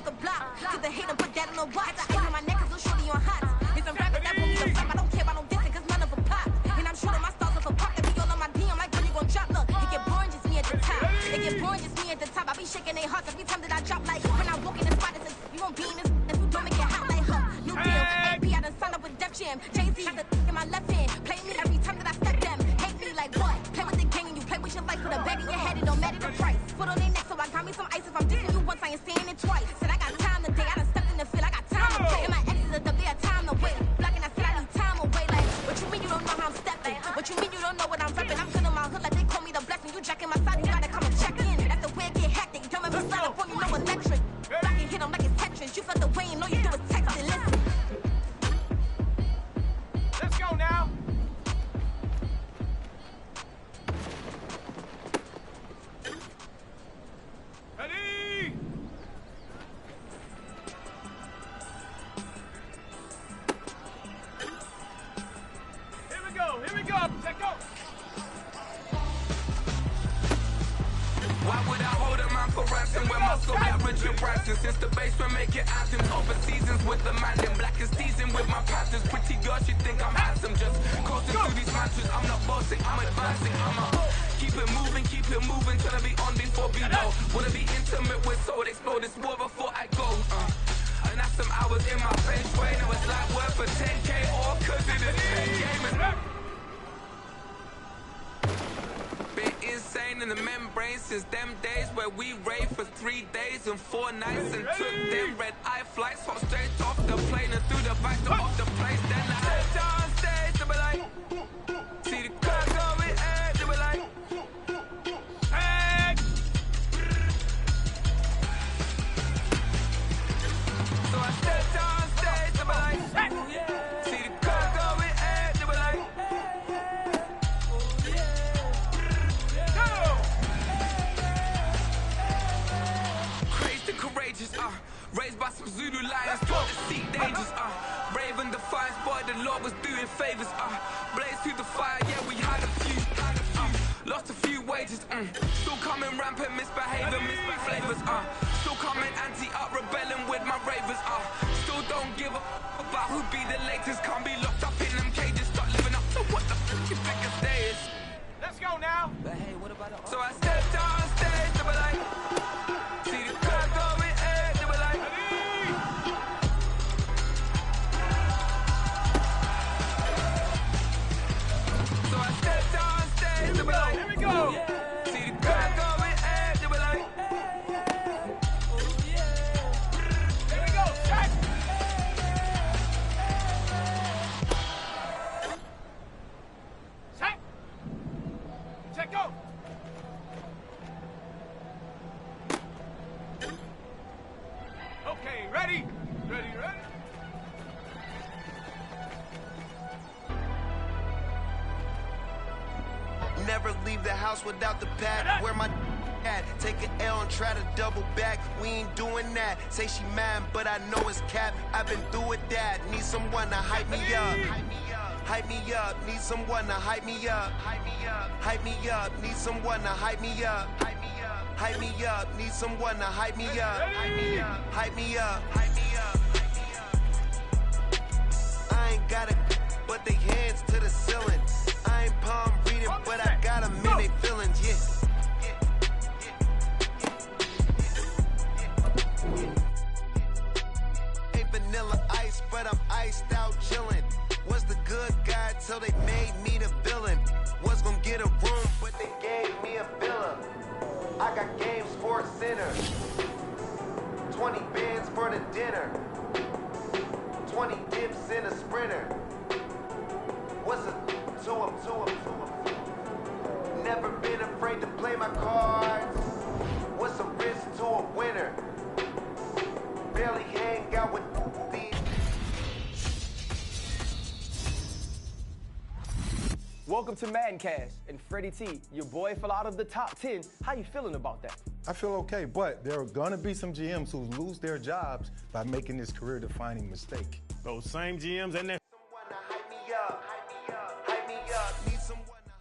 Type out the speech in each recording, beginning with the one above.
off the block. To the hater, put that on the watch. Ain't on my neck, cause shorty on hot. It's a rapper that want me to flop. I don't care about no dissing, cause none of them pop. And I'm shooting my stars off a pop. They be all on my DM, like, girl, you gon' drop. Look, it get boring, just me at the top. It get boring, just me at the top. I be shaking their hearts every time that I drop. Like, when I walk in the spot, it's like, you won't be in this. Don't make it hot like her. New deal, AP, I done signed up with Def Jam. Jay-Z got the in my left hand. Play me every time that I step them. Hate me like what? Play with the gang and you play with your life. Put a bag in your head, it don't matter the price. Put on their neck, so I got me some ice. If I'm dissing you once, I ain't saying it twice. Said I got time today, I done stepped in the field, I got time to play. And my exes are there, time to wait. Blocking, I said I need time away. Like, what you mean you don't know how I'm stepping? What you mean you don't know what I'm repping? I'm good in my hood, like they call me the blessing. You jacking my side, you gotta come and check in. That's the way it get hectic. Don't ever sign up on you, no electric. Blocking, hit them like it's Tetris. You felt the way, and all you do is text it. Listen. Let's go now. Ready? Here we go. Check go. Why would I hold a man for ransom when muscle like Richard Branson? Since the basement make it anthems over seasons with the man in black is seasoned with my patterns. Pretty girl, she think I'm handsome. Just coasting through these matches. I'm not bossing, I'm advancing. Keep it moving, tryna be on before below. Wanna be intimate with soul, explode this war before I go. And that's some hours in my feng shui. Now it's like work for 10K or cause it is 10K. Been insane in the membrane since them days where we raved for 3 days and 4 nights and took them red eye flights, hop straight off the plane and through the back door of the place. Then I head down stage to be like, see the crowd going head to be like, hey. So I step down stage to be like, see the crowd going head to be like. Courageous, raised by some Zulu lions, taught to seek dangers, brave and defiant, boy, the Lord was doing favors, blaze through the fire, yeah, we had a few, lost a few wages, still coming rampant, misbehaving, flavors, still coming anti-up, rebelling with my ravers, still don't give up about who be the latest, can't be locked up in them cages, start living up to what the fuck you think a day is. Let's go now. But hey, what about so I stepped on stage, they were like, see the crowd going head, they were like, so I stepped on stage, they were like, here we go. See the crowd going head, they were like, Here we go. Check. Check. Check go. Okay, ready? Ready? Never leave the house without the pad. Where my at? Take an L and try to double back. We ain't doing that. Say she mad, but I know it's cap. I've been through with that. Need someone to hype me up. Hype me up. Need someone to hype me up. Hype me up. Need someone to hype me up. Hype me up. Need someone to hype me up. Hype me up. I ain't got it, but they hands to the ceiling. I ain't palm reading, but I got them in they feelings, yeah. Ain't vanilla ice, but I'm iced out chillin'. Was the good guy till they made me the villain. Was gonna get a room, but they gave me a villa. I got games for a sinner. 20 bands for the dinner. 20 dips in a sprinter. What's a to him? Never been afraid to play my cards. What's a risk to a winner? Barely hang out with these. Welcome to Madden Cash and Freddie T. Your boy fell out of the top 10. How you feeling about that? I feel okay, but there are gonna be some GMs who lose their jobs by making this career-defining mistake. Those same GMs and their Someone to hype me up. Hype me up. Need someone to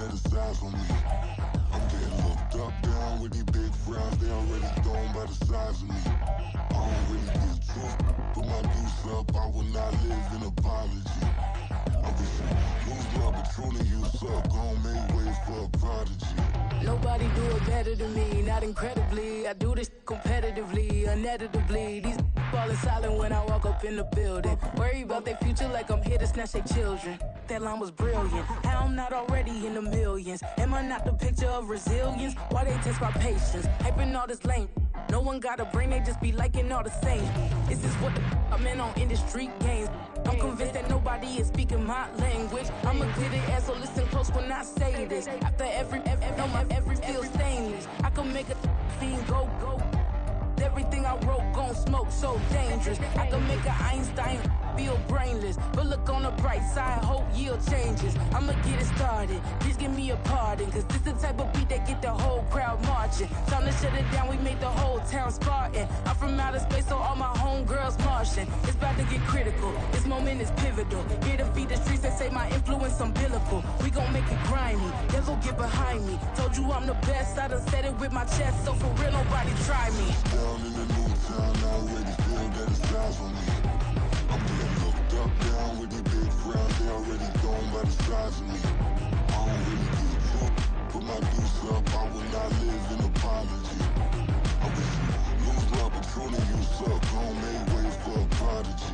that it's size on me. I'm getting looked up, down with these big frowns. They already thrown by the size of me. I don't really get truth, put my deuce up. I will not live in apology. I wish you lose love, but truly you suck. Gon' make way for a prodigy. Nobody do it better than me, not incredibly. I do this competitively, uneditably. These falling silent when I walk up in the building. Worry about their future like I'm here to snatch their children. That line was brilliant. How I'm not already in the millions? Am I not the picture of resilience? Why they test my patience? Hyping all this lame. No one got a brain, they just be liking all the same. This is what the I'm in on industry games. I'm convinced that nobody is speaking my language. I'm a good ass, so listen close when I say this. After every feel stainless. I can make a fiend go. Everything I wrote gon' smoke, so dangerous. I can make an Einstein feel brainless, but look on the bright side, hope yield changes. I'ma get it started, please give me a pardon, cause this the type of beat that get the whole crowd marching. Time to shut it down, we made the whole town Spartan. I'm from outer space, so all my homegirls Martian. It's about to get critical, this moment is pivotal. Here to feed the streets, they say my influence umbilical. We gon' make it grimy, devil get behind me. Told you I'm the best, I done said it with my chest, so for real nobody try me. Down in the new town, I already feel that it's size on me. I'm getting looked up, down with these big frowns. They already thrown by the size of me. I don't really get truth, put my deuce up. I will not live in apology. I wish you lose love, but truly you suck. Gon' make way for a prodigy.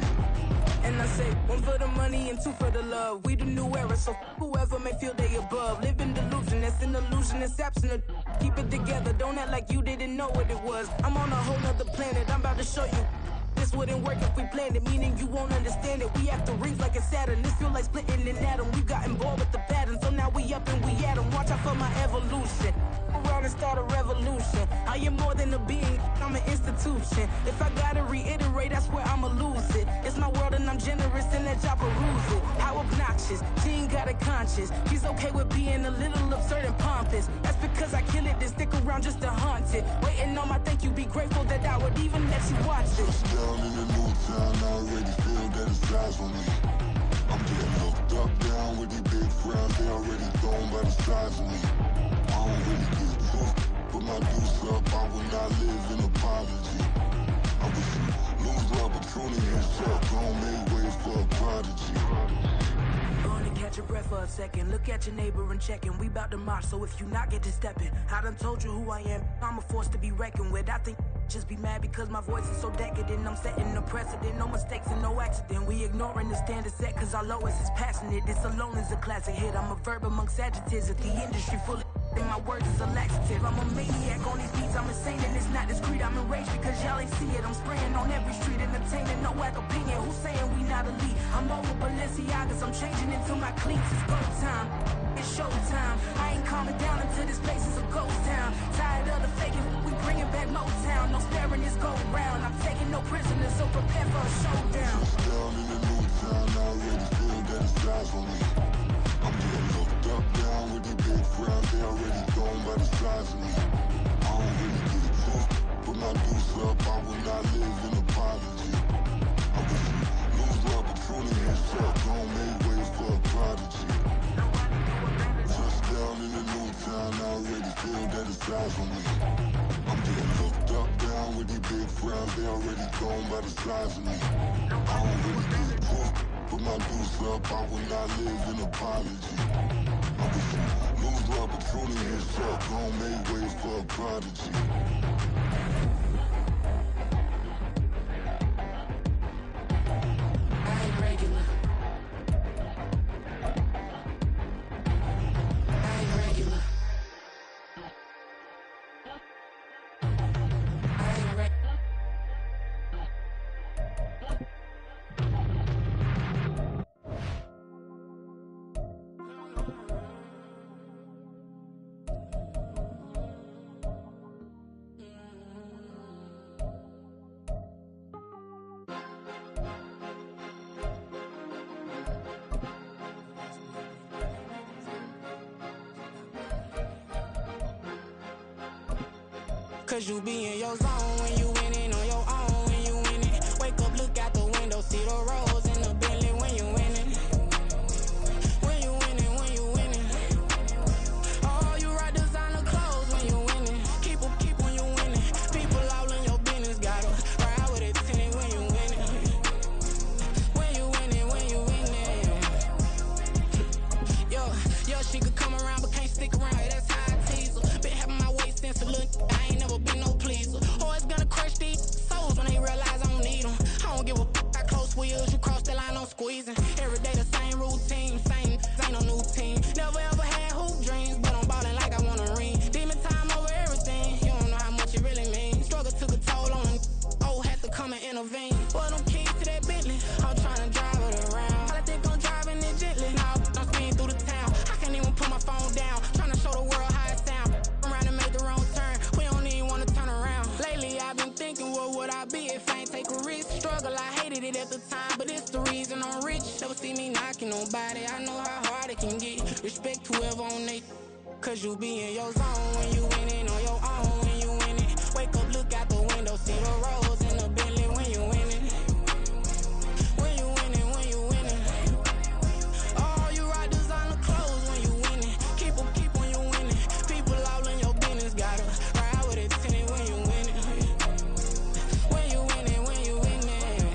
And I say, one for the money and two for the love. We the new era, so whoever may feel they above. Live in delusion, that's an illusion, it's absent. Keep it together, don't act like you didn't know what it was. I'm on a whole nother planet, I'm about to show you. This wouldn't work if we planned it, meaning you won't understand it. We have to rings like a Saturn, this feel like splitting an atom. We got involved with the pattern, so now we up and we at 'em. Watch out for my evolution. Around and start a revolution. I am more than a being, I'm an institution. If I gotta reiterate, that's where I'ma lose it. It's my world and I'm generous and that y'all peruse it. How obnoxious, she ain't got a conscience. She's okay with being a little absurd and pompous. That's because I kill it, then stick around just to haunt it. Waiting on my thank you, be grateful that I would even let you watch it. Down in the new town, I already feel that it's size on me. I'm getting looked up, down with these big frowns. They already thrown by the size of me. I don't really get truth, put my deuce up. I will not live in apology. I wish you lose love, but truly you suck. Gon' make way for a prodigy. Gonna catch your breath for a second. Look at your neighbor and check in. We bout to march, so if you not get to stepping. I done told you who I am. I'm a force to be reckoned with. I think just be mad because my voice is so decadent. I'm setting the precedent, no mistakes and no accident. We ignoring the standard set cause our lowest is passionate. This alone is a classic hit. I'm a verb amongst adjectives. If the industry full of and my words is a laxative. I'm a maniac on these beats, I'm insane and it's not discreet. I'm enraged because y'all ain't see it. I'm spraying on every street, entertaining, no whack opinion. Who's saying we not elite? I'm over Balenciagas, I'm changing into my cleats. It's go time, it's showtime. I ain't calming down until this place is a ghost town. Tired of the faking, we bringing back Motown. No sparing this go round. I'm taking no prisoners, so prepare for a showdown. Down in the new town, I already feel that it's size on me. I'm getting looked up, down with these big frowns. They already thrown by the size of me. I don't really get truth, put my deuce up. I will not live in apology. I wish you lose love, but truly you suck. Gon' make way for a prodigy. Just down in the new town, I already feel that it's size on me. I'm getting looked up, down with these big frowns. They already thrown by the size of me. I don't really get truth, put my deuce up. I will not live in apology. I wish you lose love, but truly you suck. Gon' make way for a prodigy. I ain't regular. I ain't regular. I ain't regular. Cause you be in your zone when you winning on your own when you winning. Wake up, look out the window, see the rose in the Bentley when you winning. When you winning, when you winning. Never see me knocking nobody. I know how hard it can get. Respect whoever on they. Cause you be in your zone when you winning on your own when you winning. Wake up, look out the window, see the rose in the Bentley when you winning. When you winning, when you winning. Oh, you rock designer clothes when you winning. Keep when you winning. People all in your business, gotta ride with it tinted when you winning. When you winning, when you winning.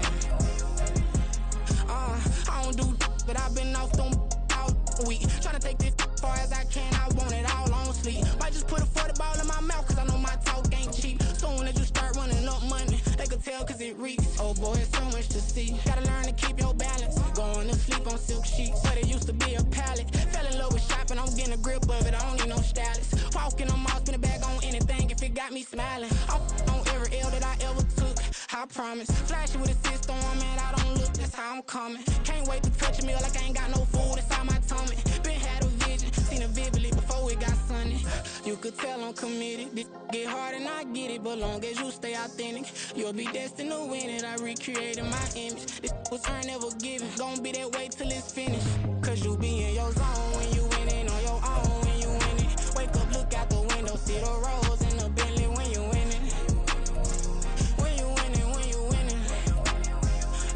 I don't do but I've been off them all week. Tryna take this far as I can, I want it all on sleep. Might just put a 40 ball in my mouth, cause I know my talk ain't cheap. Soon as you start running up money, they could tell cause it reeks. Oh boy, it's so much to see. Gotta learn to keep your balance. Going to sleep on silk sheets, but it used to be a pallet. Fell in love with shopping, I'm getting a grip of it, I don't need no stylist. Walking on mouth, spin a bag on anything if it got me smiling. I'm on every L that I ever took, I promise. Flashing with a system on, man, I don't look, that's how I'm coming. Can't wait to touch a meal like I ain't got no food inside my tummy. Been had a vision, seen it vividly before it got sunny. You could tell I'm committed. This get hard and I get it, but long as you stay authentic, you'll be destined to win it. I recreated my image. This was earned, never given. Gonna be that way till it's finished. Cause you be in your zone when you winning on your own when you winning. Wake up, look out the window, see the rose in the Bentley when you winning. When you winning, when you winning.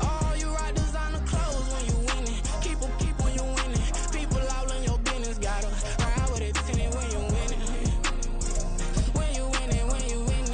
Oh, you rock designer clothes when you winning. Keep when you winning. People all in your business, gotta ride with it tinted when you winning. When you winning, when you winning.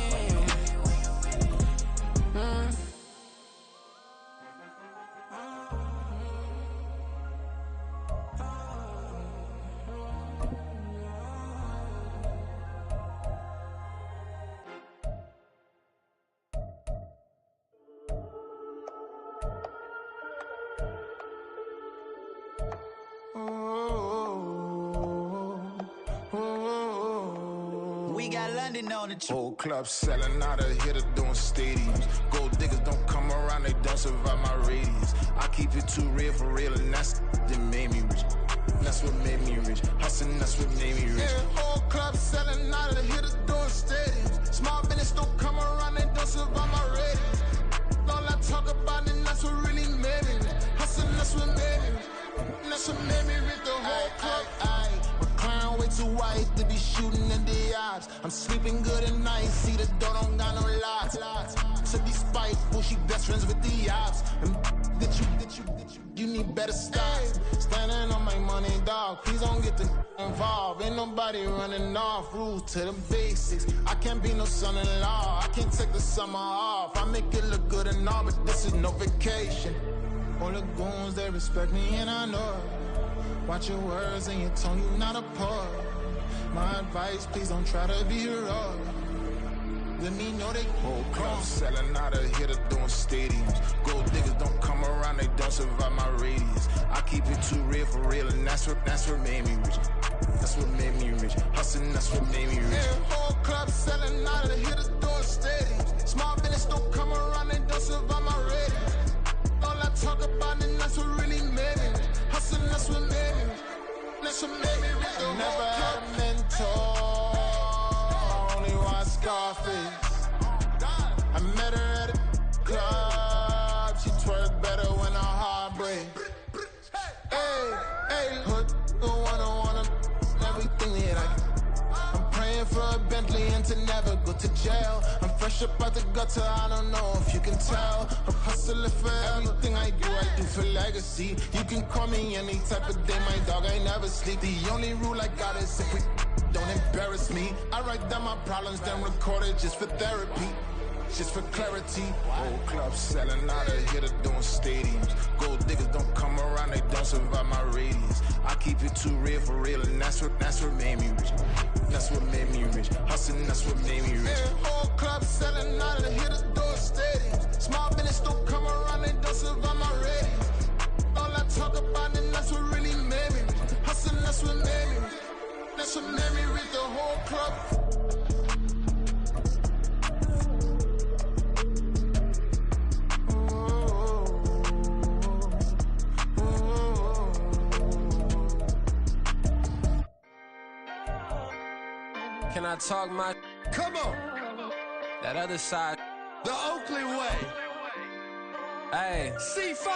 We got London on the Whole club selling out of here to doing stadiums. Gold diggers don't come around, they don't survive my radius. I keep it too real for real, and that's that made me rich. That's what made me rich. Hustling, that's what made me rich. Yeah, whole club selling out of here to doing stadiums. Small business don't come around, they don't survive my radius. All I talk about, and that's what really made me rich. Hustling, that's what made me rich. That's what made me rich. The whole club. Clown way too white to be shooting in the eyes. I'm sleeping good at night, see the door don't got no locks. To be spiteful, she best friends with the ops. And you need better stocks. Standing on my money, dog. Please don't get the involved. Ain't nobody running off. Rules to the basics. I can't be no son-in-law. I can't take the summer off. I make it look good and all, but this is no vacation. All the goons, they respect me and I know it. Watch your words and your tone, you not a poet. My advice, please don't try to be heroic. Let me know they whole club selling out of here to doing stadiums. Gold diggers don't come around, they don't survive my radius. I keep it too real for real, and that's what made me rich. That's what made me rich. Hustling, that's what made me rich. Yeah, whole club selling out of here to doing stadiums. Small business don't come around, they don't survive my radius. All I talk about, and that's what really made me rich. Hustling, that's what made me rich. That's what made me rich. I never had a mentor. I only watch Scarface. I met her at a club. She twerk better when her heart breaks. Hey, hood, wanna everything that I'm praying for a Bentley and to never go to jail. I'm fresh up out the gutter, I don't know if you can tell. I'm hustling for everything I do for legacy. You can call me any type of day, my dog, I never sleep. The only rule I got is if we don't embarrass me. I write down my problems, then record it just for therapy. Just for clarity. Whole club selling out of here to doing stadiums. Gold diggers don't come around, they don't survive my radius. I keep it too real for real, and that's what made me rich. That's what made me rich. Hustling, that's what made me rich. Yeah, whole club selling out of here to doing stadiums. Small business don't come around, they don't survive my radius. All I talk about, and that's what really made me rich. Hustling, that's what made me rich. That's what made me rich. The whole club. Can I talk my? Come on. That other side. The Oakland way. Hey. C5.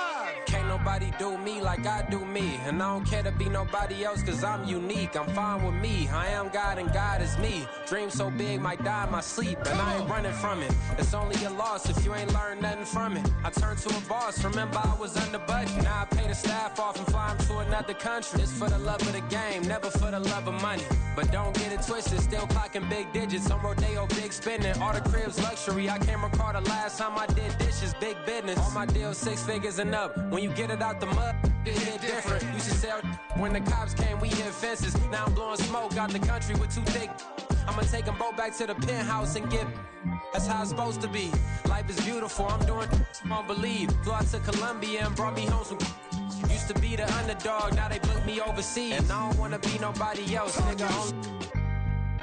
Can't nobody nobody do me like I do me. And I don't care to be nobody else, cause I'm unique. I'm fine with me. I am God and God is me. Dream so big, might die in my sleep. And I ain't running from it. It's only a loss if you ain't learned nothing from it. I turned to a boss, remember I was under budget. Now I pay the staff off and fly them to another country. It's for the love of the game, never for the love of money. But don't get it twisted, still clocking big digits. On Rodeo, big spending. All the cribs luxury. I can't recall the last time I did dishes, big business. All my deals 6 figures and up. When you get it out the mud, it hit different. Used to sell when the cops came, we hit fences. Now I'm blowing smoke out the country with 2 thick. I'ma take them both back to the penthouse and get. That's how it's supposed to be. Life is beautiful, I'm doing won't believe. Flew out to Colombia and brought me home some. Used to be the underdog, now they book me overseas. And I don't wanna be nobody else, nigga.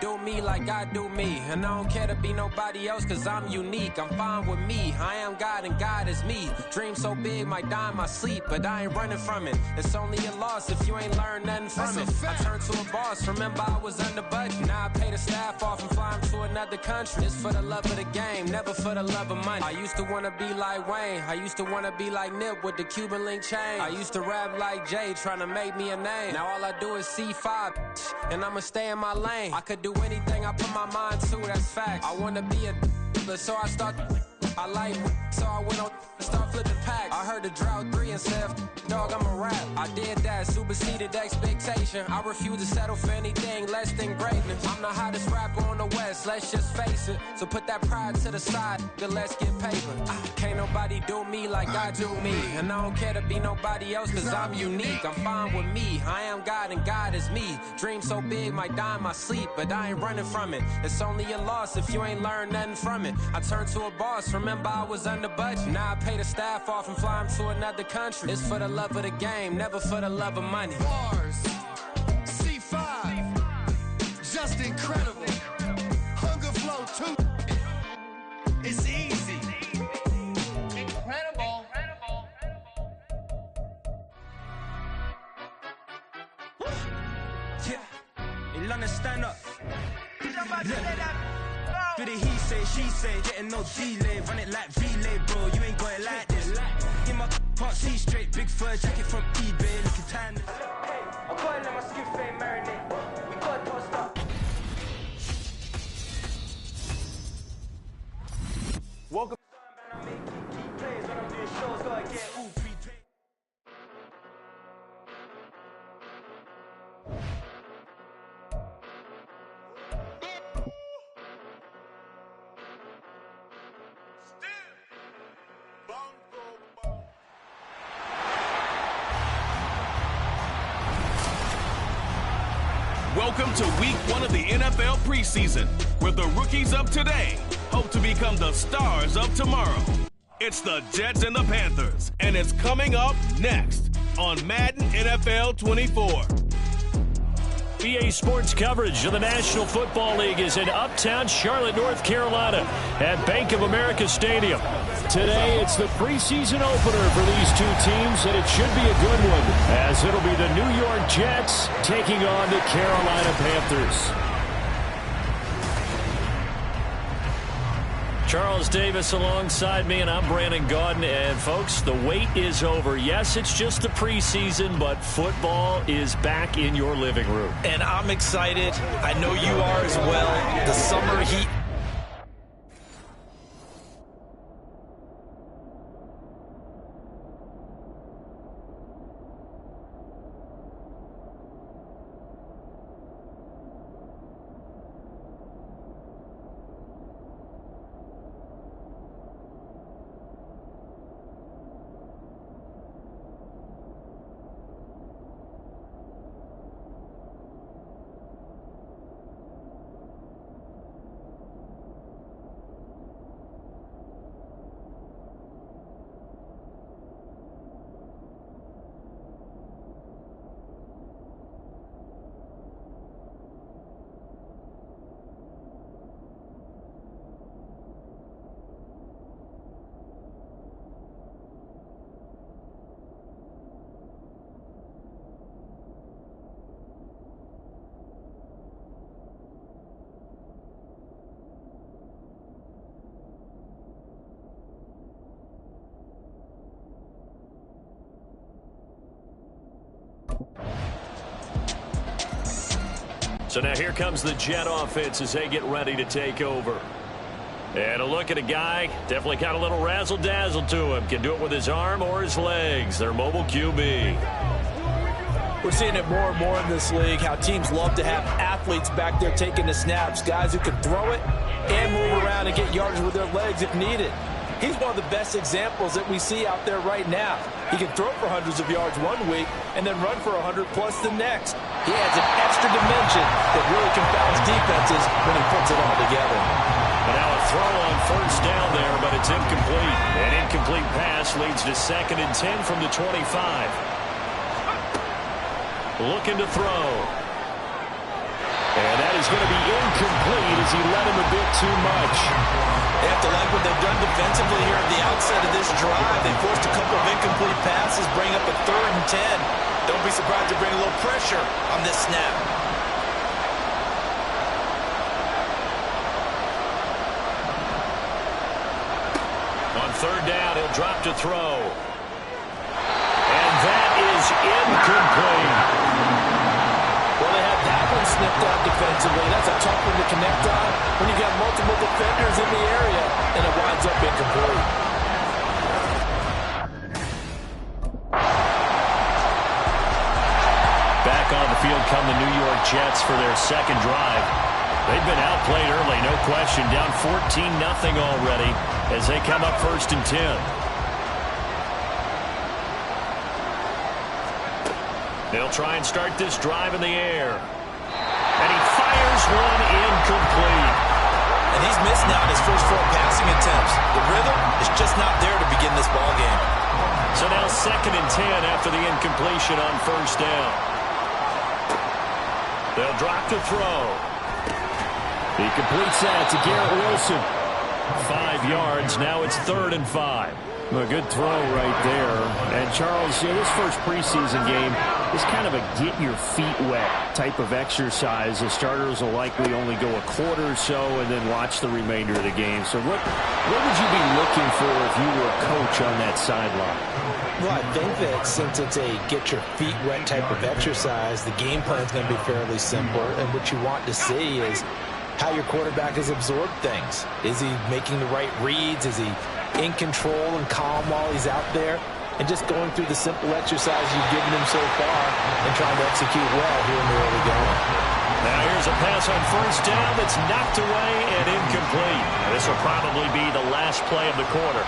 Do me like I do me. And I don't care to be nobody else, cause I'm unique. I'm fine with me. I am God and God is me. Dream so big, might die in my sleep, but I ain't running from it. It's only a loss if you ain't learned nothing from it. I turned to a boss, remember I was under budget. Now I pay the staff off and fly them to another country. It's for the love of the game, never for the love of money. I used to wanna be like Wayne. I used to wanna be like Nip with the Cuban link chain. I used to rap like Jay, trying to make me a name. Now all I do is C5, and I'ma stay in my lane. I could do anything I put my mind to, that's facts. I wanna be a so I start. I like so I went on start flipping packs. I heard the drought 3 and said, dog, I'm a rap. I did that, superseded expectation. I refuse to settle for anything less than greatness. I'm the hottest rapper on the West, let's just face it. So put that pride to the side, then let's get paper. Can't nobody do me like I do me. And I don't care to be nobody else, cause I'm unique. I'm fine with me. I am God and God is me. Dream so big, might die in my sleep, but I ain't running from it. It's only a loss if you ain't learned nothing from it. I turned to a boss, remember I was under budget. Now I pay the staff off and fly them to another country. It's for the love of the game, never for the love of money. Bars, C5, just incredible. Hunger flow too. It's easy. Incredible. Yeah, you understand up. For the he say, she say, getting no delay, run it like relay, bro. You ain't got it like this. In my can't see straight, big fur jacket from eBay, looking tan. I'm going to let my skin fade marinate. We got to stop. Welcome. I make key plays when I'm doing shows, gotta get prepaid. Welcome to week 1 of the NFL preseason, where the rookies of today hope to become the stars of tomorrow. It's the Jets and the Panthers, and it's coming up next on Madden NFL 24. EA Sports coverage of the National Football League is in uptown Charlotte, North Carolina at Bank of America Stadium. Today, it's the preseason opener for these two teams, and it should be a good one, as it'll be the New York Jets taking on the Carolina Panthers. Charles Davis alongside me, and I'm Brandon Gaudin. And, folks, the wait is over. Yes, it's just the preseason, but football is back in your living room. And I'm excited. I know you are as well. The summer heat. So now here comes the Jet offense as they get ready to take over. And a look at a guy, definitely got a little razzle-dazzle to him. Can do it with his arm or his legs. Their mobile QB. We're seeing it more and more in this league, how teams love to have athletes back there taking the snaps, guys who can throw it and move around and get yardage with their legs if needed. He's one of the best examples that we see out there right now. He can throw for hundreds of yards one week and then run for 100-plus the next. He adds an extra dimension that really confounds defenses when he puts it all together. And now a throw on first down there, but it's incomplete. An incomplete pass leads to 2nd and 10 from the 25. Looking to throw. And that is going to be incomplete as he led him a bit too much. They have to like what they've done defensively here at the outset of this drive. They forced a couple of incomplete passes, bring up a 3rd and 10. Don't be surprised to bring a little pressure on this snap. On 3rd down, he'll drop to throw. And that is incomplete. Well, they have that one snipped out defensively. That's a tough one to connect on when you got multiple defenders in the area, and it winds up incomplete. Back on the field come the New York Jets for their 2nd drive. They've been outplayed early, no question. Down 14-0 already as they come up 1st and 10. They'll try and start this drive in the air. And he fires one incomplete. And he's missed now in his first 4 passing attempts. The rhythm is just not there to begin this ball game. So now 2nd and 10 after the incompletion on 1st down. They'll drop to throw. He completes that to Garrett Wilson. 5 yards. Now it's 3rd and 5. A good throw right there. And Charles, this first preseason game is kind of a get your feet wet type of exercise. The starters will likely only go a quarter or so and then watch the remainder of the game. So what would you be looking for if you were a coach on that sideline? Well, I think that since it's a get your feet wet type of exercise, the game plan is going to be fairly simple. And what you want to see is how your quarterback has absorbed things. Is he making the right reads? Is he in control and calm while he's out there? And just going through the simple exercise you've given him so far and trying to execute well here in the early going. Now here's a pass on 1st down that's knocked away and incomplete. This will probably be the last play of the quarter.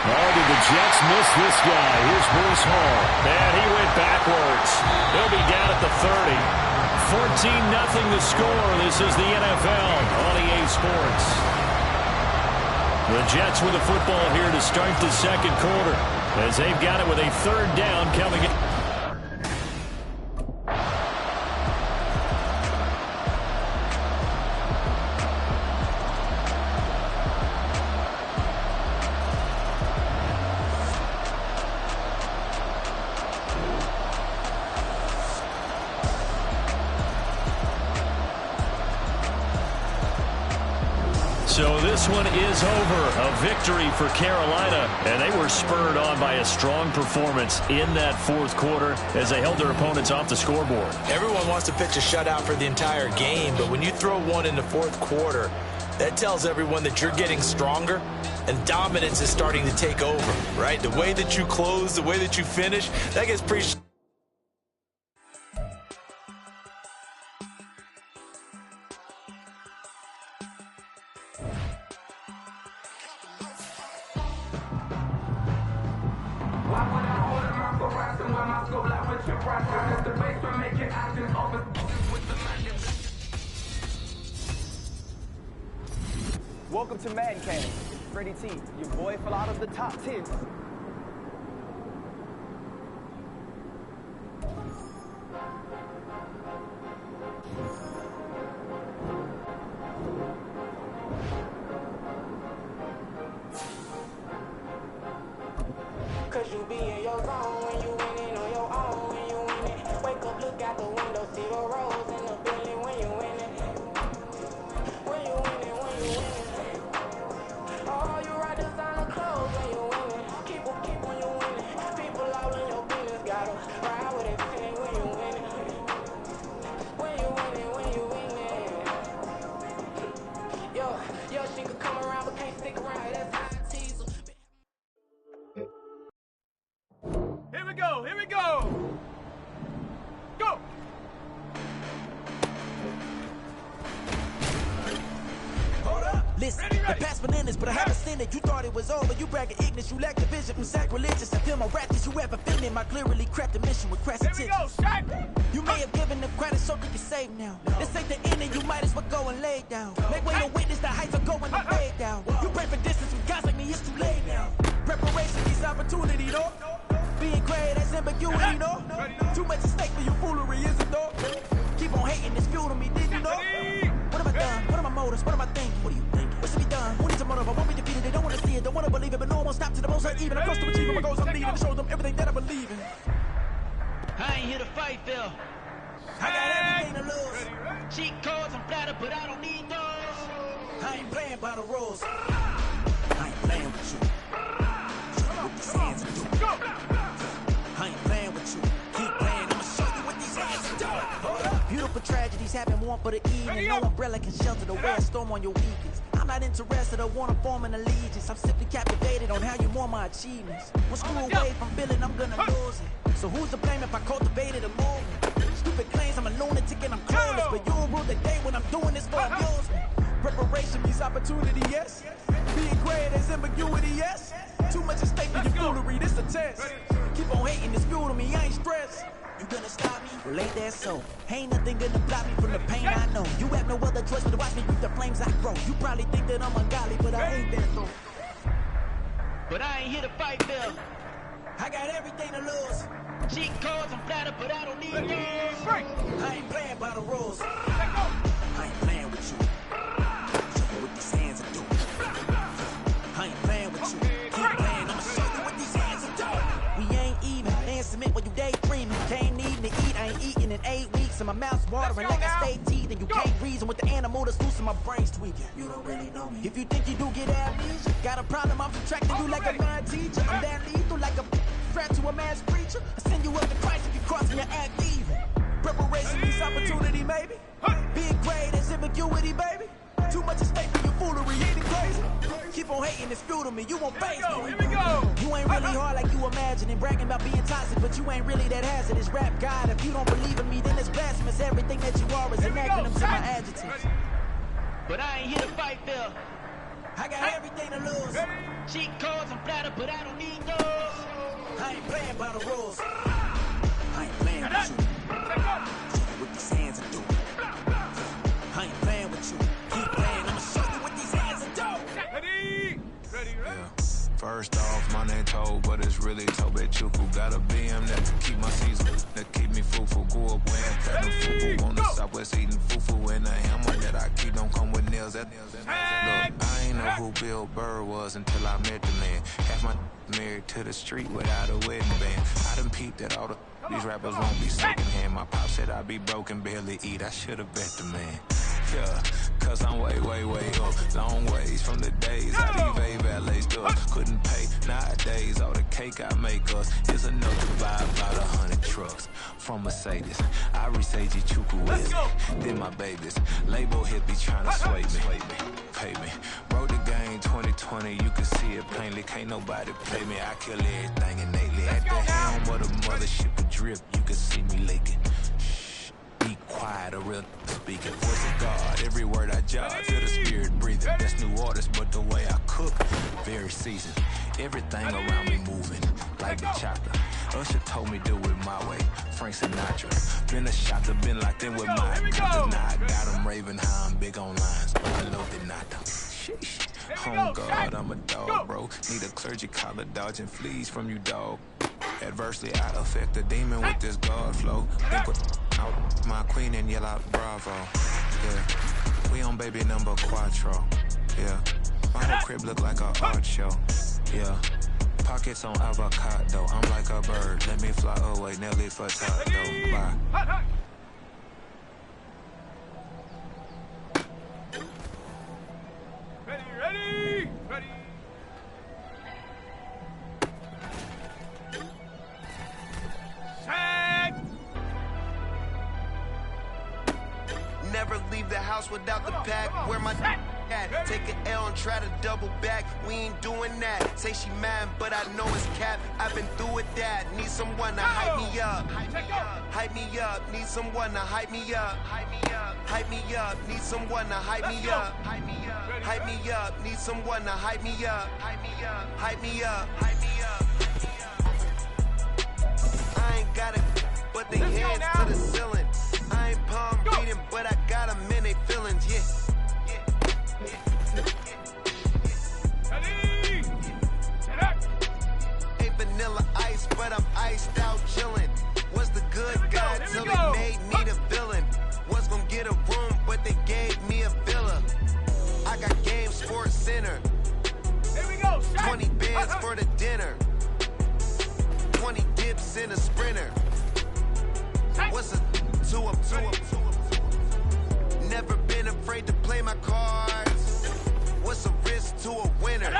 Oh, did the Jets miss this guy? Here's Bruce Hall. And he went backwards. He'll be down at the 30. 14-0 the score. This is the NFL on EA Sports. The Jets with the football here to start the 2nd quarter as they've got it with a 3rd down coming in. So this one is over. A victory for Carolina, and they were spurred on by a strong performance in that 4th quarter as they held their opponents off the scoreboard. Everyone wants to pitch a shutout for the entire game, but when you throw one in the 4th quarter, that tells everyone that you're getting stronger and dominance is starting to take over, right? The way that you close, the way that you finish, that gets pretty... Welcome to Madden Cast. It's Freddie T, your boy fell out of the top 10. Cause you be in your zone when you winning on your own when you winning. Wake up, look out the window, see the rose in the building when you winning. When you winning, when you winning. Oh, you ride the sign of clothes when you winning. Keep when you Listen, the past bananas, but I haven't seen it. You thought it was over. You bragging ignorance. You lack the vision from sacrilegious. I feel my wrath as you ever been in. My clearly crafted mission with crass intentions. You may have given them credit so they can save now. This ain't the ending. You might as well go and lay down. Make way to witness the heights are going to fade down. You pray for distance with guys like me. It's too late now. Preparation is opportunity, though. Being great, that's ambiguity, though. Too much at stake for your foolery, is it, though? Keep on hating, it's fuel to me, did you know? What have I done? What are my motives? What am I thinking? What do you think? What should be done? Who needs a motive? I won't be defeated. They don't want to see it, don't want to believe it, but no one won't stop to the most I even. I'm close to achieving my goals. I'm leading to show them everything that I believe in. I ain't here to fight, Phil. I got everything to lose. Cheat codes, I'm flattered, but I don't need those. I ain't playing by the rules. I ain't playing with you. With these hands and do. I ain't playing with you. Keep playing, I'ma show you what these hands are doing. Hold up. Beautiful tragedies happen one for the evening. No umbrella can shelter the way a storm on your weekends. I'm not interested, I wanna form an allegiance. I'm simply captivated on how you more my achievements. One screw away from feeling I'm gonna lose it. So who's to blame if I cultivated a movement? Stupid claims I'm a lunatic and I'm clueless, but you'll rule the day when I'm doing this for amusement. Preparation means opportunity, yes. Being great as ambiguity, yes. Too much at stake for your foolery, this a test. Keep on hating, it's fuel to me, I ain't stressed. You gonna stop me? Well, ain't that so? Ain't nothing gonna block me from the pain I know. You have no other choice but to watch me reap the flames I grow. You probably think that I'm ungodly, but I ain't that though. But I ain't here to fight, Phil. I got everything to lose. Cheat codes, I'm flattered, but I don't need those. I ain't playing by the rules. I ain't playing with you. Show me what these hands are doing. I ain't playing with you. Keep playing, I'ma show you what these hands are doing. We ain't even. Man, submit when you daydreaming. Can't even to eat, I ain't eating in 8 weeks. And my mouth's watering like I stay teeth. And you can't reason with the animal that's loose and my brain's tweaking. You don't really know me. If you think you do get amnesia, got a problem, I'm subtracting you like a mad teacher. I'm that lethal like a threat to a mass preacher. I send you up to Christ if you crossing your act even. Preparation means opportunity, maybe. Being great is ambiguity, baby. Too much at stake for your foolery, ain't it crazy? Keep on hating, it's fuel to me, you won't face me. Here we go. You ain't really hard like you imagine and bragging about being toxic, but you ain't really that hazardous. Rap God, if you don't believe in me, then it's blasphemous. Everything that you are is an acronym to my adjectives. But I ain't here to fight, Phil. I got everything to lose. Cheat codes, I'm flattered, but I don't need those. I ain't playing by the rules. I ain't playing with you. Show me what these hands are doing. I ain't playing with you. Keep playing, I'ma show you what these hands are doing. Ready. Yeah. First off, my name Toe, but it's really Tobe Chuku. Got a BM that can keep my season, that keep me fufu. Go up wearing platinum fufu on the Southwest eating fufu. And the hammer that I keep don't come with nails. Look, I ain't know who Bill Burr was until I met the man. Half my married to the street without a wedding band. I done peeped at all these rappers won't be secondhand. My pop said I'd be broken, barely eat. I should've bet the man. Yeah, cause I'm way up. Long ways from the days I evade valets stuff. Couldn't pay nowadays. All the cake I make us is enough to buy about 100 trucks from Mercedes. I resage Chuku with it. Then my babies. Label hit be trying to sway me. Pay me. Wrote the game 2020. You can see it plainly. Can't nobody play me. I kill everything innately. At the helm of the mothership with drip. You can see me leaking. Be quiet, a real speaking. Voice of God, every word I jot, feel the spirit breathing. That's new orders, but the way I cook, very seasoned. Everything around me moving, like the chopper. Usher told me do it my way. Frank Sinatra. Been a shotter, been locked in with my now I got them raving how I'm big on lines, but I love the not. Sheesh. Oh God, I'm a dog, bro. Need a clergy collar, dodging fleas from you, dog. Adversely, I affect the demon with this God flow. Think with out my queen and yell out bravo. Yeah, we on baby number quattro. Yeah, my whole crib look like a art show. Yeah, pockets on avocado. I'm like a bird. Let me fly away, Nelly Furtado. Bye. Ready. Set. Never leave the house without the pack. Where my Take an L and try to double back. We ain't doing that. Say she mad, but I know it's cap. I've been through with that. Need someone to hype me up. Hype me up. Need someone to hype me up. Hype me up. Need someone to hype me up. Hype me up. Need someone to hype me up. Hype me up. I ain't got it, but they hands to the ceiling. I ain't palm reading, but I got them in they feelings. Yeah. Ain't vanilla ice, but I'm iced out chillin'. Was the good guy till they made me the villain. Was gonna get a room, but they gave me a villa. I got game Sports Center. 20 bands for the dinner. 20 dips in a sprinter. What's a two up? Never been afraid to play my cards. What's a risk to a winner?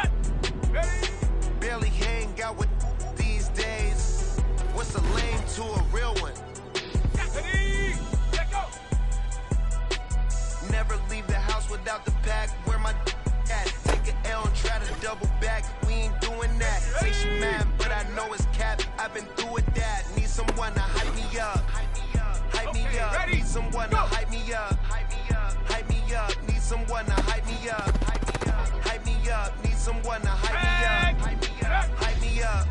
Barely hang out with these days. What's a lame to a real one? Never leave the house without the pack. Where my at? Take an L and try to double back. We ain't doing that. Say she mad, but I know it's cap. I've been through with that. Need someone to hype me up. Hype me up. Need someone to hype me up. Hype me up. Need someone to hype me up. Hype me up. Need someone to hype me up. Hype me up.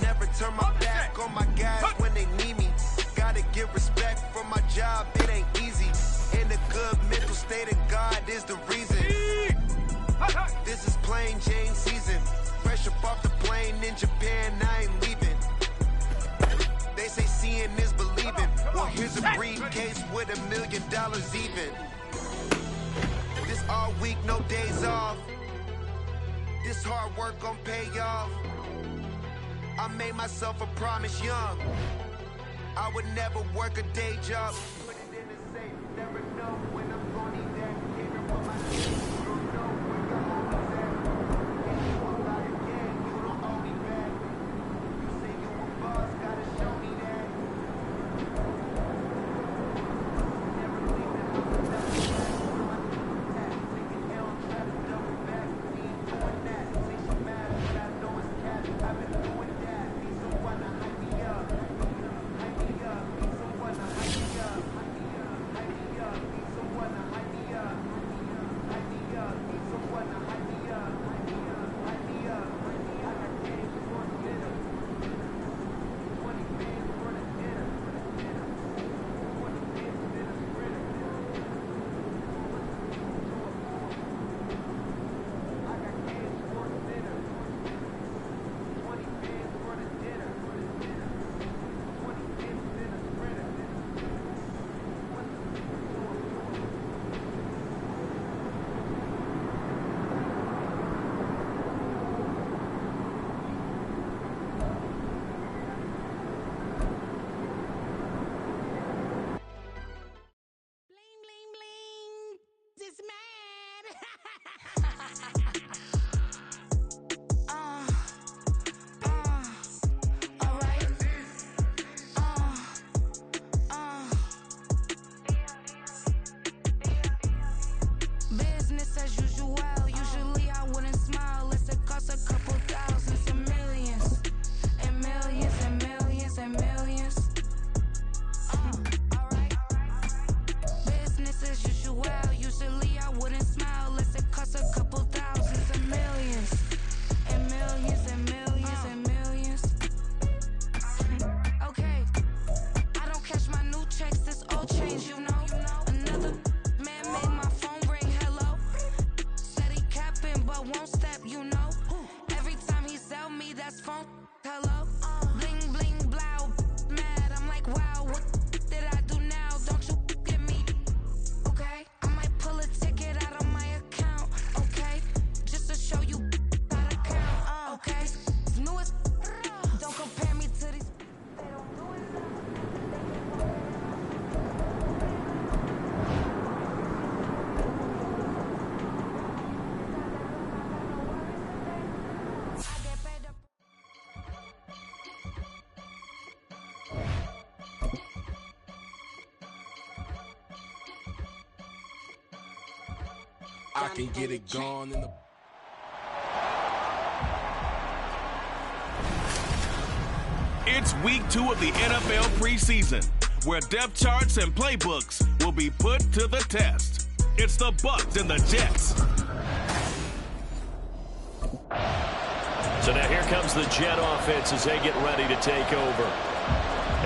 Never turn my back on my guys when they need me. Gotta give respect for my job, it ain't easy. In a good mental state of God is the reason. This is plain Jane season. Fresh up off the plane in Japan, I ain't leaving. They say seeing is believing. Well, here's a briefcase with $1 million even. This all week, no days off. This hard work gon' pay off. I made myself a promise young. I would never work a day job. Put it in the safe, never know when I'm gonna need that. Can't remember my name, you don't know where your home is at. Can't you walk out again, you don't owe me back. You say you a boss, gotta show me that. Never leave the house without the pack. Take an L, try to double back. We ain't doing that. Say she mad, but I know it's cap. I've been doing that. Need someone to hype me up. I can get it gone in the... It's week 2 of the NFL preseason, where depth charts and playbooks will be put to the test. It's the Bucs and the Jets. So now here comes the Jet offense as they get ready to take over.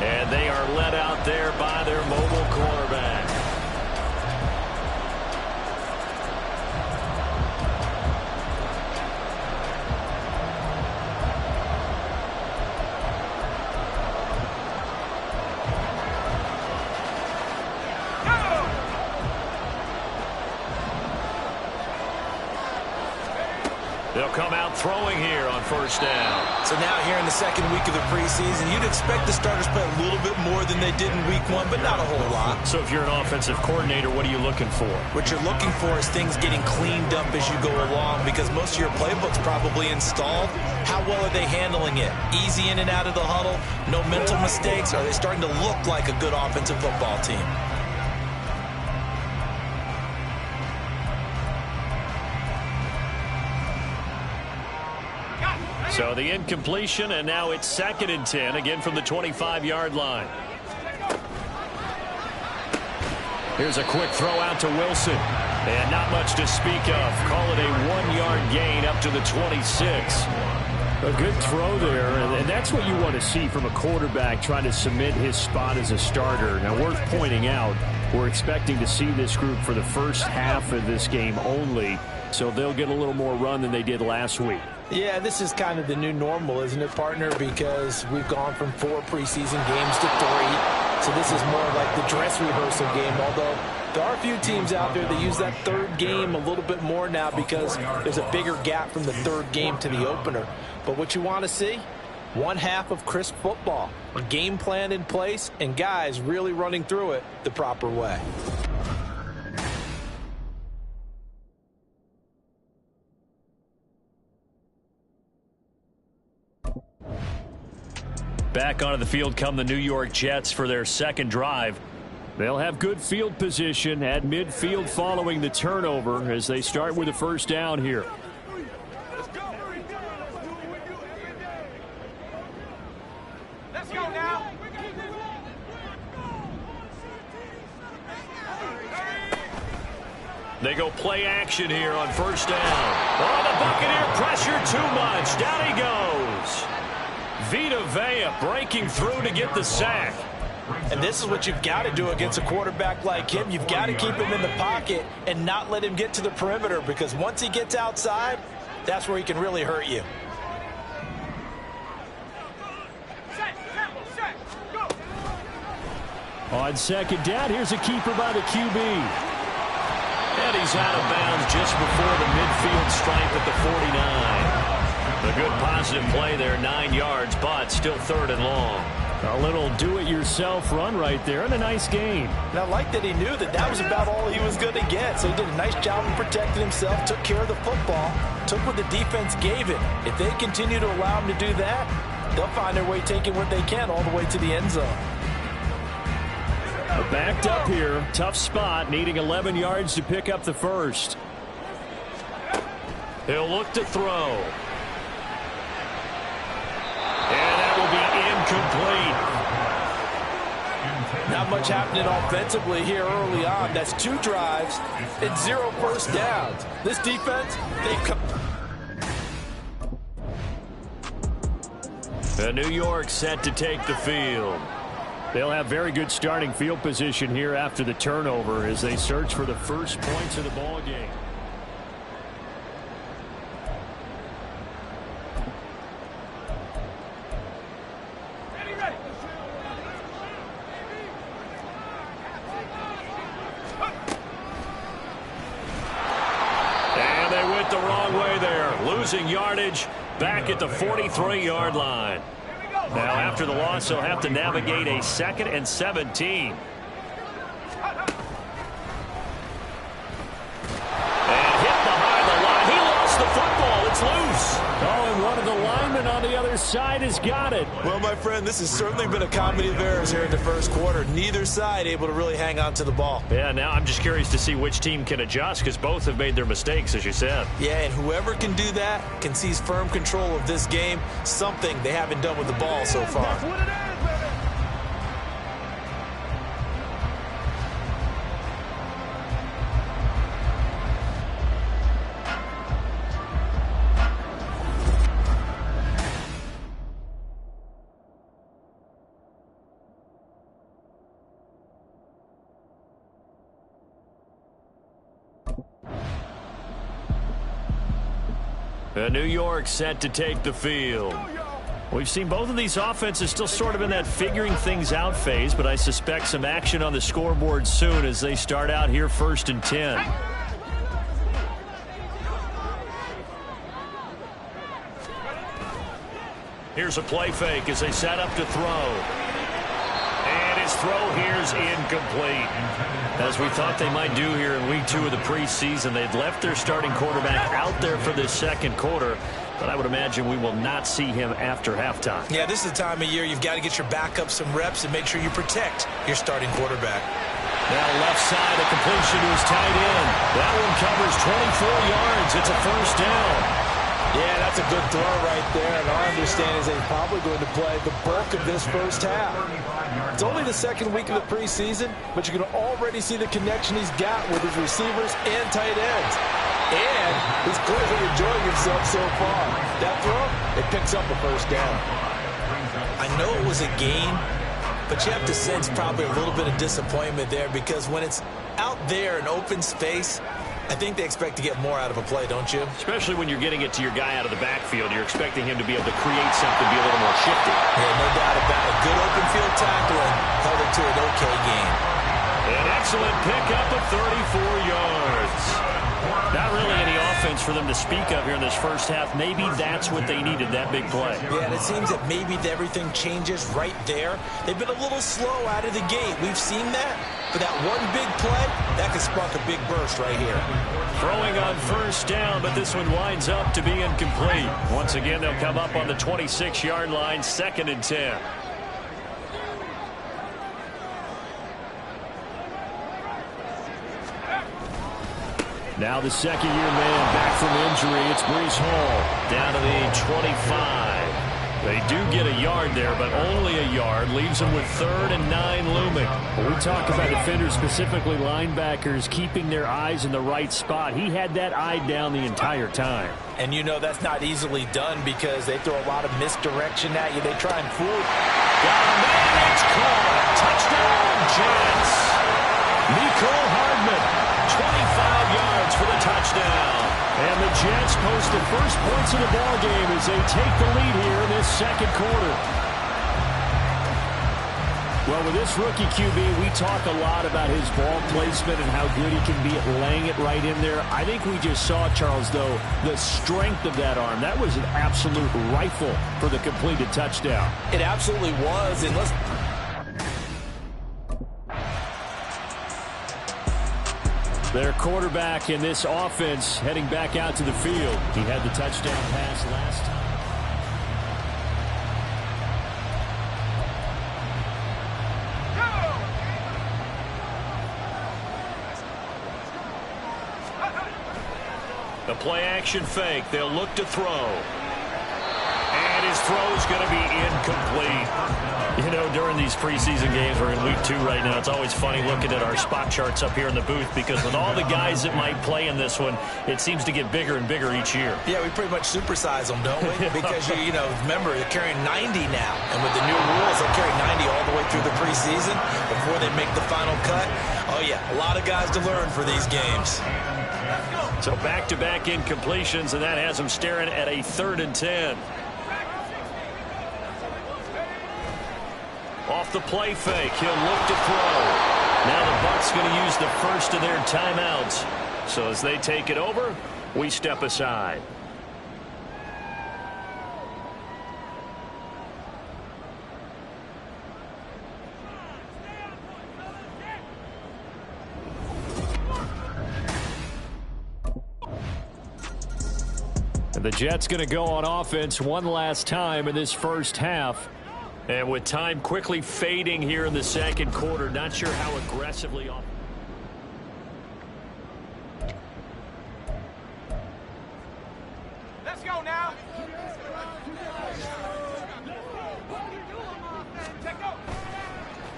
And they are led out there by their mobile quarterback. They'll come out throwing here on first down. So now here in the second week of the preseason, you'd expect the starters to play a little bit more than they did in week 1, but not a whole lot. So if you're an offensive coordinator, what are you looking for? What you're looking for is things getting cleaned up as you go along, because most of your playbook's probably installed. How well are they handling it? Easy in and out of the huddle, no mental mistakes? Are they starting to look like a good offensive football team? So the incompletion, and now it's 2nd and 10, again from the 25-yard line. Here's a quick throw out to Wilson. And not much to speak of. Call it a 1-yard gain up to the 26. A good throw there, and that's what you want to see from a quarterback trying to cement his spot as a starter. Now, worth pointing out, we're expecting to see this group for the first half of this game only, so they'll get a little more run than they did last week. Yeah, this is kind of the new normal, isn't it, partner? Because we've gone from 4 preseason games to 3. So this is more like the dress rehearsal game, although there are a few teams out there that use that third game a little bit more now because there's a bigger gap from the third game to the opener. But what you want to see? 1 half of crisp football, a game plan in place, and guys really running through it the proper way. Back onto the field come the New York Jets for their second drive. They'll have good field position at midfield following the turnover as they start with a first down here. Let's go now. They go play action here on first down. Oh, the Buccaneer pressure too much. Down he goes. Vita Vea breaking through to get the sack. And this is what you've got to do against a quarterback like him. You've got to keep him in the pocket and not let him get to the perimeter, because once he gets outside, that's where he can really hurt you. On second down, here's a keeper by the QB. And he's out of bounds just before the midfield stripe at the 49. A good positive play there, 9 yards, but still 3rd and long. A little do-it-yourself run right there, and a nice gain. And I like that he knew that that was about all he was going to get, so he did a nice job of protecting himself, took care of the football, took what the defense gave him. If they continue to allow him to do that, they'll find their way taking what they can all the way to the end zone. Backed up here, tough spot, needing 11 yards to pick up the first. He'll look to throw. And that will be incomplete. Not much happening offensively here early on. That's 2 drives and 0 first downs. This defense, they've come. New York set to take the field. They'll have very good starting field position here after the turnover as they search for the first points of the ball game. And they went the wrong way there, losing yardage back at the 43-yard line. Now, after the loss, they'll have to navigate a 2nd and 17. And hit behind the line. He lost the football. It's loose. Oh, and one of the linemen on the other Neither side has got it. Well, my friend, this has certainly been a comedy of errors here in the first quarter. Neither side able to really hang on to the ball. Yeah, now I'm just curious to see which team can adjust because both have made their mistakes, as you said. Yeah, and whoever can do that can seize firm control of this game, something they haven't done with the ball so far. That's what it is, baby. New York set to take the field. We've seen both of these offenses still sort of in that figuring things out phase, but I suspect some action on the scoreboard soon as they start out here 1st and 10. Here's a play fake as they set up to throw. And his throw here is incomplete. As we thought they might do here in week 2 of the preseason, they'd left their starting quarterback out there for this second quarter, but I would imagine we will not see him after halftime. Yeah, this is the time of year you've got to get your backup some reps and make sure you protect your starting quarterback. Now left side, a completion to his tight end. That one covers 24 yards. It's a first down. Yeah, that's a good throw right there, and our understanding is they're probably going to play the bulk of this first half. It's only the second week of the preseason, but you can already see the connection he's got with his receivers and tight ends. And he's clearly enjoying himself so far. That throw, it picks up a first down. I know it was a gain, but you have to sense probably a little bit of disappointment there because when it's out there in open space, I think they expect to get more out of a play, don't you? Especially when you're getting it to your guy out of the backfield. You're expecting him to be able to create something, be a little more shifty. Yeah, no doubt about it. Good open field tackling held it to an okay game. An excellent pickup of 34 yards. Not really any offense for them to speak of here in this first half. Maybe that's what they needed, that big play. Yeah, and it seems that maybe everything changes right there. They've been a little slow out of the gate. We've seen that. But that one big play, that could spark a big burst right here. Throwing on first down, but this one winds up to be incomplete. Once again, they'll come up on the 26-yard line, 2nd and 10. Now the second-year man back from injury. It's Breece Hall down to the 25. They do get a yard there, but only a yard. Leaves them with 3rd and 9 looming. When we talk about defenders, specifically linebackers, keeping their eyes in the right spot, he had that eye down the entire time. And you know that's not easily done because they throw a lot of misdirection at you. They try and fool. Got a man, it's caught. Touchdown, Jets. Nicole Hardman, 25 yards for the touchdown. And the Jets post the first points of the ball game as they take the lead here in this second quarter. Well, with this rookie QB, we talk a lot about his ball placement and how good he can be at laying it right in there. I think we just saw, Charles, though, the strength of that arm. That was an absolute rifle for the completed touchdown. It absolutely was. And let's... Their quarterback in this offense heading back out to the field. He had the touchdown pass last time. The play action fake. They'll look to throw. And his throw is going to be incomplete. You know, during these preseason games, we're in week 2 right now. It's always funny looking at our spot charts up here in the booth because with all the guys that might play in this one, it seems to get bigger and bigger each year. Yeah, we pretty much supersize them, don't we? Because, you know, remember, they're carrying 90 now. And with the new rules, they'll carry 90 all the way through the preseason before they make the final cut. Oh, yeah, a lot of guys to learn for these games. So back-to-back incompletions, and that has them staring at a 3rd and 10. Off the play fake, he'll look to throw. Now the Bucs going to use the first of their timeouts. So as they take it over, we step aside. The Jets going to go on offense one last time in this first half. And with time quickly fading here in the second quarter, not sure how aggressively. Let's go now.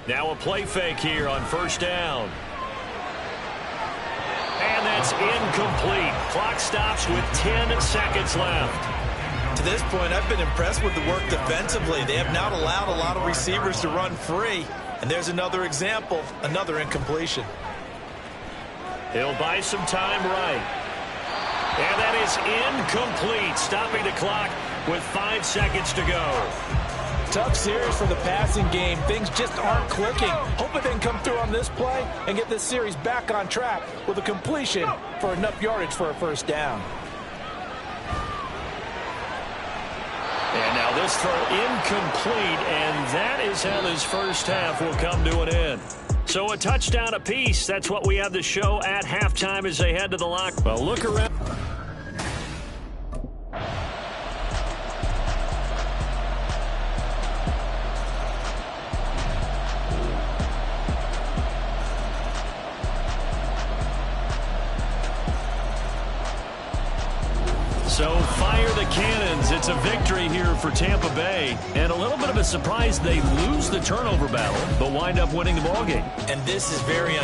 Now a play fake here on first down. And that's incomplete. Clock stops with 10 seconds left. To this point, I've been impressed with the work defensively. They have not allowed a lot of receivers to run free. And there's another example, another incompletion. He'll buy some time right. And that is incomplete, stopping the clock with 5 seconds to go. Tough series for the passing game. Things just aren't clicking. Hoping they can come through on this play and get this series back on track with a completion for enough yardage for a first down. And now this throw incomplete, and that is how this first half will come to an end. So a touchdown apiece. That's what we have to show at halftime as they head to the lock. Well, look around. So fire the cannons. It's a victory here for Tampa Bay. And a little bit of a surprise, they lose the turnover battle, but wind up winning the ballgame. And this is very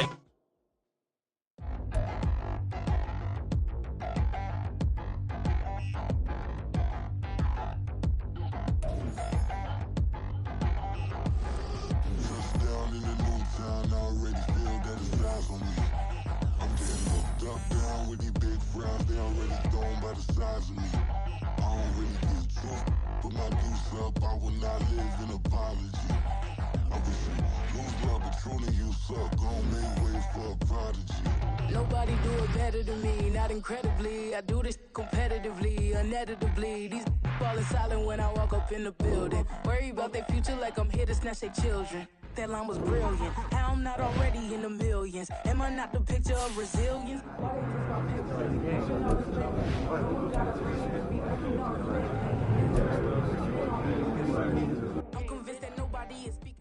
Nobody do it better than me, not incredibly. I do this competitively, uneditably. These falling silent when I walk up in the building. Worry about their future like I'm here to snatch their children. That line was brilliant. How I'm not already in the millions. Am I not the picture of resilience? I'm convinced that nobody is speaking.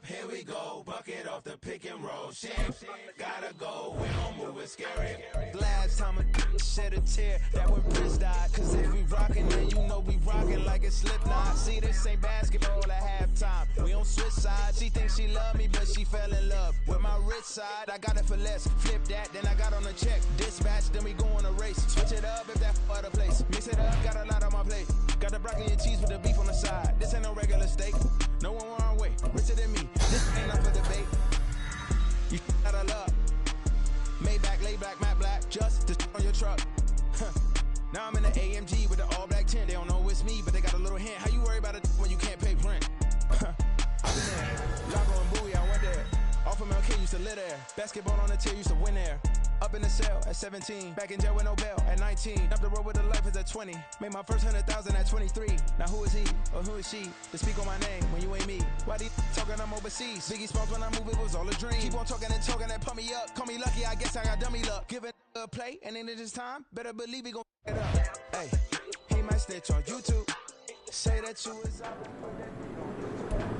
Here we go, bucket off the pick and roll. Shit, gotta go, we don't move it scary. Last time a shed a tear, that when Prince died. Cause if we rockin', then you know we rockin' like it's Slipknot. See, this ain't basketball at halftime. We on switch sides. She thinks she love me, but she fell in love with my rich side. I got it for less. Flip that, then I got on a check. Dispatch, then we go on a race. Switch it up if that other place. Mix it up, got a lot on my plate. Got the broccoli and cheese with the beef on the side. This ain't no regular steak. No one wrong way, richer than me. This ain't up for debate. You out of luck. Maybach, lay back, matte black, just to on your truck. Now I'm in the AMG with the all black tint. They don't know it's me, but they got a little hint. How you worry about it when you can't pay rent? I've been there. Lago and Bowie, I went there. Off of MLK, used to live there. Basketball on the tier, used to win there. Up in the cell at 17, back in jail with no bail at 19. Up the road with the life is at 20. Made my first 100,000 at 23. Now who is he or who is she to speak on my name when you ain't me? Why these talking I'm overseas? Biggie Smalls when I move it was all a dream. Keep on talking and pump me up. Call me lucky, I guess I got dummy luck. Give it a play and then this time, better believe he gon' it up. Hey, he might snitch on YouTube. Say that you was out.